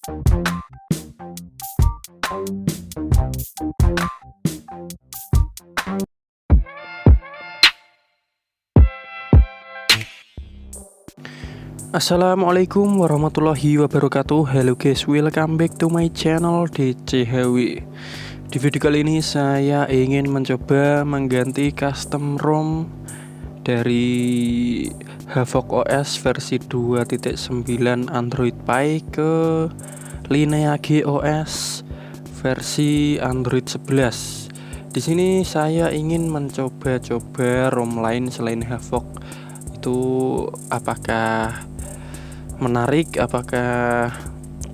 Assalamualaikum warahmatullahi wabarakatuh. Hello guys, welcome back to my channel DCHW. Di video kali ini saya ingin mencoba mengganti custom ROM dari Havoc OS versi 2.9 Android Pie ke Lineage OS versi Android 11. Di sini saya ingin mencoba-coba ROM lain selain Havoc. Itu apakah menarik, apakah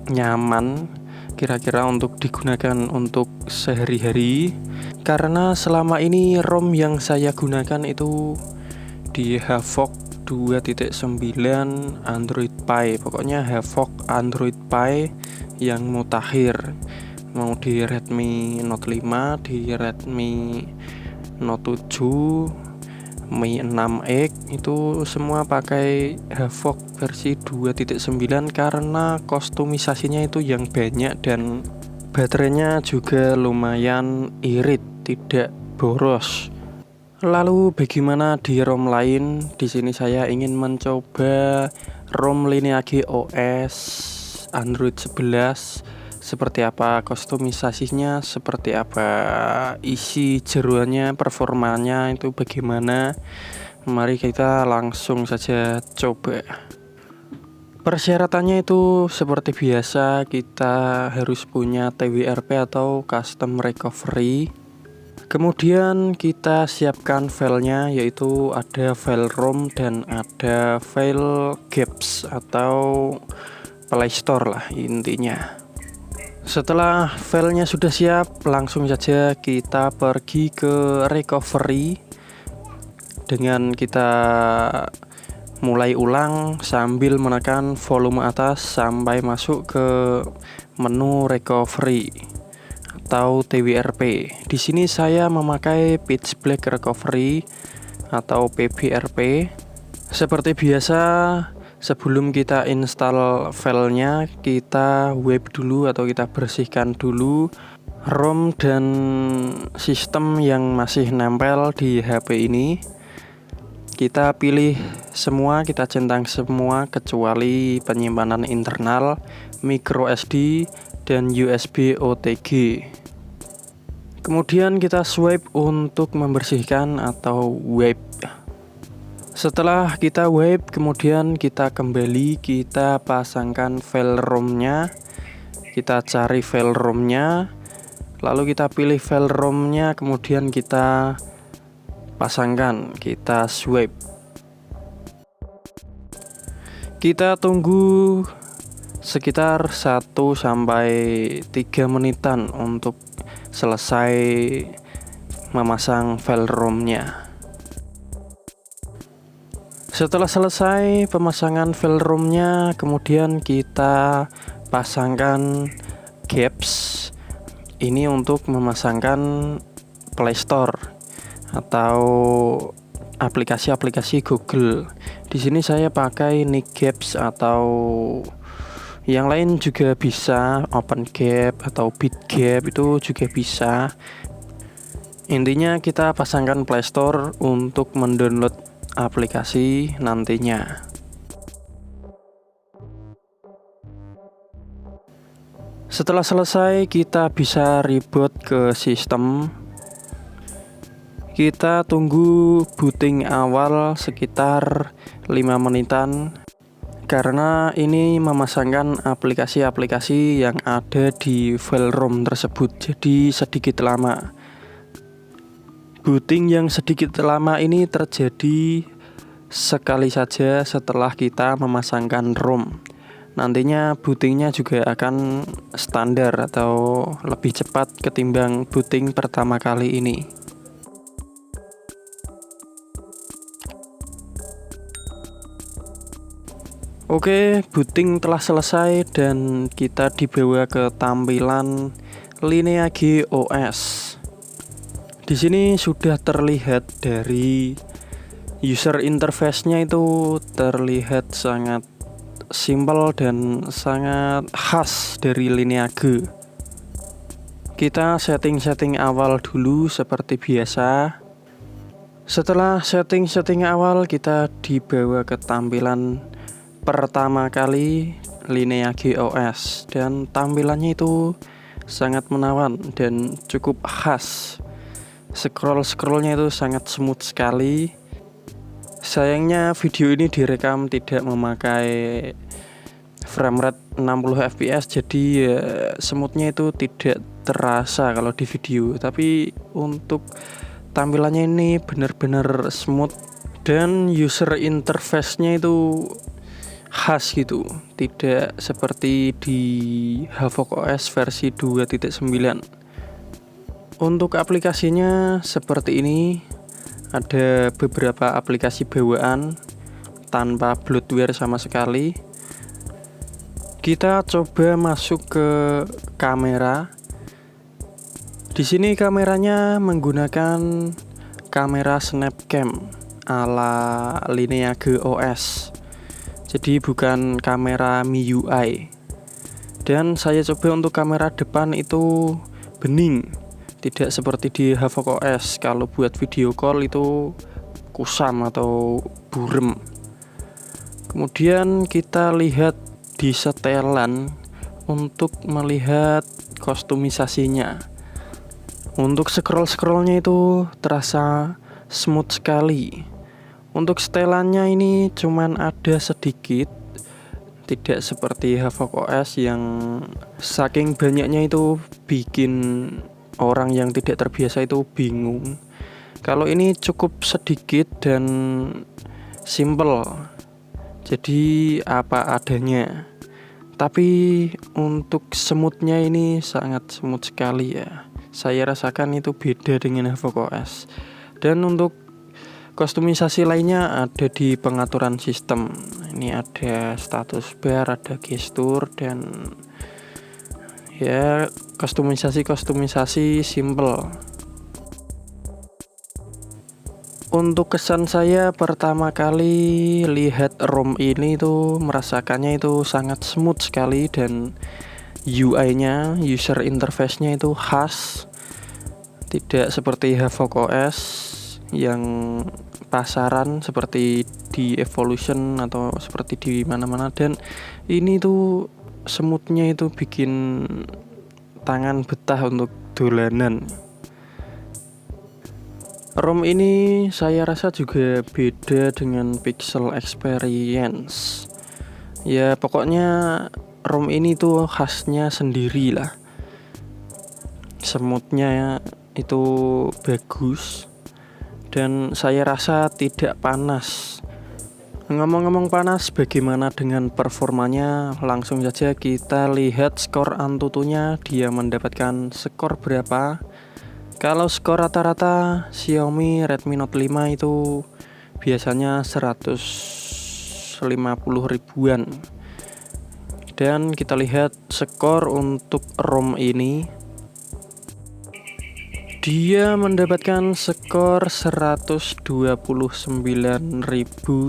nyaman kira-kira untuk digunakan untuk sehari-hari, karena selama ini ROM yang saya gunakan itu di Havoc 2.9 Android Pie, pokoknya Havoc Android Pie yang mutakhir, mau di Redmi Note 5, di Redmi Note 7, Mi 6X, itu semua pakai Havoc versi 2.9 karena kostumisasinya itu yang banyak dan baterainya juga lumayan irit, tidak boros. Lalu bagaimana di ROM lain? Di sini saya ingin mencoba ROM Lineage OS Android 11. Seperti apa kostumisasinya, seperti apa isi jeroannya, performanya itu bagaimana. Mari kita langsung saja coba. Persyaratannya itu seperti biasa, kita harus punya TWRP atau custom recovery. Kemudian kita siapkan filenya, yaitu ada file ROM dan ada file GApps atau Playstore lah intinya. Setelah filenya sudah siap, langsung saja kita pergi ke recovery dengan kita mulai ulang sambil menekan volume atas sampai masuk ke menu recovery atau TWRP. Di sini saya memakai Pitch Black Recovery atau PBRP. Seperti biasa, sebelum kita install filenya, kita wipe dulu atau kita bersihkan dulu ROM dan sistem yang masih nempel di HP ini. Kita pilih semua, kita centang semua kecuali penyimpanan internal, micro SD, dan USB OTG. Kemudian kita swipe untuk membersihkan atau wipe. Setelah kita wipe, kemudian kita kembali, kita pasangkan file ROM-nya, kita cari file ROM-nya, lalu kita pilih file ROM-nya, kemudian kita pasangkan, kita swipe. Kita tunggu sekitar 1-3 menitan untuk selesai memasang file ROM-nya. Setelah selesai pemasangan file ROM-nya, kemudian kita pasangkan GApps. Ini untuk memasangkan Playstore atau aplikasi-aplikasi Google. Di sini saya pakai NickGApps atau yang lain juga bisa, OpenGApps atau BitGApps itu juga bisa. Intinya kita pasangkan Playstore untuk mendownload aplikasi nantinya. Setelah selesai, kita bisa reboot ke sistem. Kita tunggu booting awal sekitar 5 menitan karena ini memasangkan aplikasi-aplikasi yang ada di file ROM tersebut, jadi sedikit lama. Booting yang sedikit lama ini terjadi sekali saja setelah kita memasangkan ROM. Nantinya bootingnya juga akan standar atau lebih cepat ketimbang booting pertama kali ini. Oke, booting telah selesai dan kita dibawa ke tampilan Lineage OS. Di sini sudah terlihat dari user interface-nya itu terlihat sangat simpel dan sangat khas dari Lineage. Kita setting awal dulu seperti biasa. Setelah setting awal, kita dibawa ke tampilan pertama kali Lineage OS, dan tampilannya itu sangat menawan dan cukup khas. Scrollnya itu sangat smooth sekali. Sayangnya video ini direkam tidak memakai frame rate 60 fps, jadi ya, smoothnya itu tidak terasa kalau di video. Tapi untuk tampilannya ini benar-benar smooth, dan user interface-nya itu khas gitu, tidak seperti di Havok OS versi 2.9. Untuk aplikasinya seperti ini. Ada beberapa aplikasi bawaan tanpa bloatware sama sekali. Kita coba masuk ke kamera. Di sini kameranya menggunakan kamera Snapcam ala Lineage OS. Jadi bukan kamera MIUI. Dan saya coba untuk kamera depan itu bening. Tidak seperti di Havok OS, kalau buat video call itu kusam atau burem. Kemudian kita lihat di setelan untuk melihat kostumisasinya. Untuk scrollnya itu terasa smooth sekali. Untuk setelannya ini cuman ada sedikit, tidak seperti Havok OS yang saking banyaknya itu bikin orang yang tidak terbiasa itu bingung. Kalau ini cukup sedikit dan simple, jadi apa adanya. Tapi untuk smoothnya ini sangat smooth sekali ya. Saya rasakan itu beda dengan Havok OS. Dan untuk kostumisasi lainnya ada di pengaturan sistem. Ini ada status bar, ada gestur, dan ya kostumisasi simple. Untuk kesan saya pertama kali lihat ROM ini tuh merasakannya itu sangat smooth sekali, dan UI-nya, user interface-nya itu khas. Tidak seperti Havok OS yang pasaran seperti di Evolution atau seperti di mana-mana, dan ini tuh smoothnya itu bikin tangan betah untuk dolanan. ROM ini saya rasa juga beda dengan Pixel Experience. Ya pokoknya ROM ini tuh khasnya sendiri lah. Smoothnya itu bagus, dan saya rasa tidak panas. Ngomong-ngomong panas, bagaimana dengan performanya? Langsung saja kita lihat skor Antutunya, dia mendapatkan skor berapa. Kalau skor rata-rata Xiaomi Redmi Note 5 itu biasanya 150 ribuan. Dan kita lihat skor untuk ROM ini, dia mendapatkan skor 129.000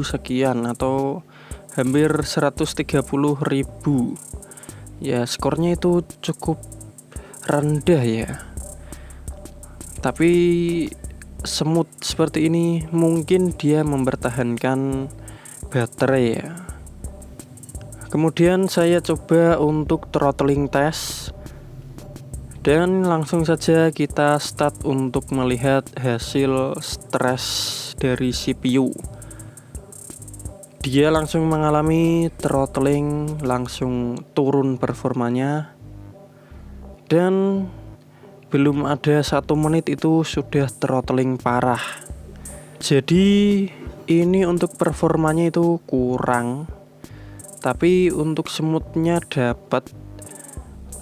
sekian atau hampir 130.000. Ya skornya itu cukup rendah ya. Tapi smooth seperti ini mungkin dia mempertahankan baterai ya. Kemudian saya coba untuk throttling test. Dan langsung saja kita start untuk melihat hasil stres dari CPU. Dia langsung mengalami throttling, langsung turun performanya. Dan belum ada 1 menit itu sudah throttling parah. Jadi ini untuk performanya itu kurang. Tapi untuk smoothnya dapat.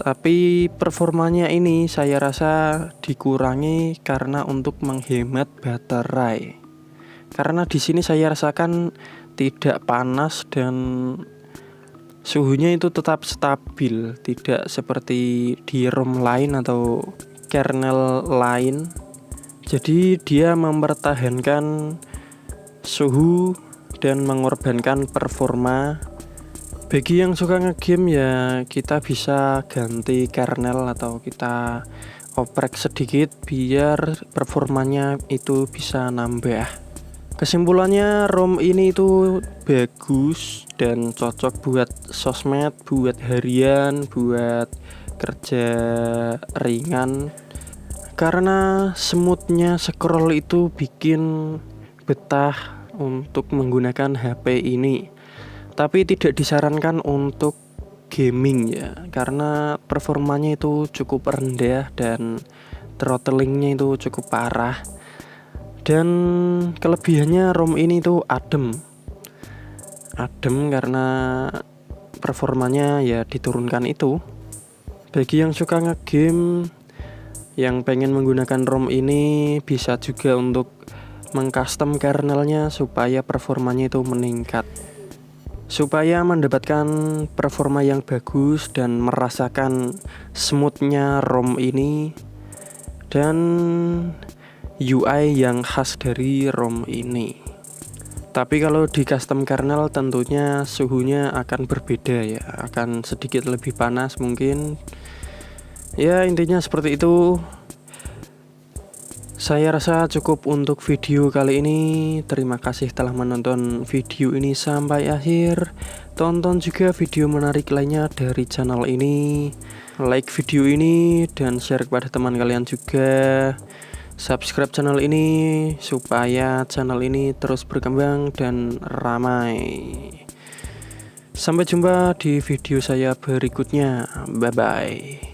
Tapi performanya ini saya rasa dikurangi karena untuk menghemat baterai. Karena di sini saya rasakan tidak panas dan suhunya itu tetap stabil, tidak seperti di ROM lain atau kernel lain. Jadi dia mempertahankan suhu dan mengorbankan performa Bagi yang suka ngegame ya kita bisa ganti kernel atau kita oprek sedikit biar performanya itu bisa nambah. Kesimpulannya ROM ini itu bagus dan cocok buat sosmed, buat harian, buat kerja ringan. Karena smoothnya scroll itu bikin betah untuk menggunakan HP ini. Tapi tidak disarankan untuk gaming ya, karena performanya itu cukup rendah dan throttlingnya itu cukup parah. Dan kelebihannya ROM ini tuh adem karena performanya ya diturunkan itu. Bagi yang suka ngegame, yang pengen menggunakan ROM ini bisa juga untuk mengcustom kernelnya supaya performanya itu meningkat. Supaya mendapatkan performa yang bagus dan merasakan smoothnya ROM ini dan UI yang khas dari ROM ini. Tapi kalau di custom kernel tentunya suhunya akan berbeda ya, akan sedikit lebih panas mungkin. Ya intinya seperti itu. Saya rasa cukup untuk video kali ini. Terima kasih telah menonton video ini sampai akhir. Tonton juga video menarik lainnya dari channel ini. Like video ini dan share kepada teman kalian juga. Subscribe channel ini supaya channel ini terus berkembang dan ramai. Sampai jumpa di video saya berikutnya. Bye bye.